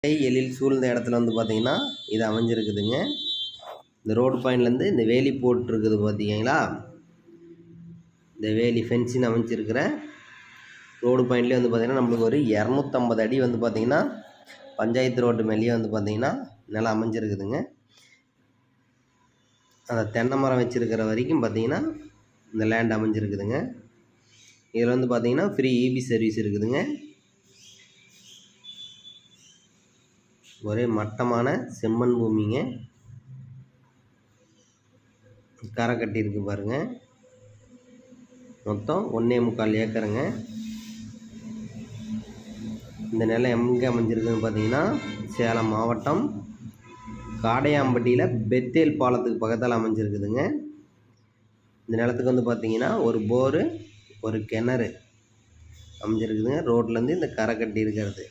எழில் சூழ்ந்த இடத்துல வந்து பார்த்தீங்கன்னா இது அமைஞ்சிருக்குதுங்க. இந்த ரோடு பாயிண்ட்லேருந்து இந்த வேலி போட்டிருக்குது பார்த்தீங்களா, இந்த வேலி ஃபென்சிங் அமைச்சிருக்கிற ரோடு பாயிண்ட்லேயே வந்து பார்த்திங்கன்னா நம்மளுக்கு ஒரு 250 அடி வந்து பார்த்திங்கன்னா பஞ்சாயத்து ரோட்டு மேலேயே வந்து பார்த்திங்கன்னா நிலம் அமைஞ்சிருக்குதுங்க. அந்த தென்னை மரம் வச்சுருக்கிற வரைக்கும் பார்த்திங்கன்னா இந்த லேண்ட் அமைஞ்சிருக்குதுங்க. இதில் வந்து பார்த்திங்கன்னா ஃப்ரீ இபி சர்வீஸ் இருக்குதுங்க. ஒரே மட்டமான செம்மண் பூமிங்க. கரை கட்டியிருக்கு பாருங்கள். மொத்தம் 1.25 ஏக்கருங்க. இந்த நிலம் எங்கே அமைஞ்சிருக்குதுன்னு பார்த்தீங்கன்னா சேலம் மாவட்டம் காடையாம்பட்டியில் பெத்தேல் பாலத்துக்கு பக்கத்தில் அமைஞ்சிருக்குதுங்க. இந்த நிலத்துக்கு வந்து பார்த்தீங்கன்னா ஒரு போரு, ஒரு கிணறு அமைஞ்சிருக்குதுங்க. ரோட்லேருந்து இந்த கரை கட்டி இருக்கிறது.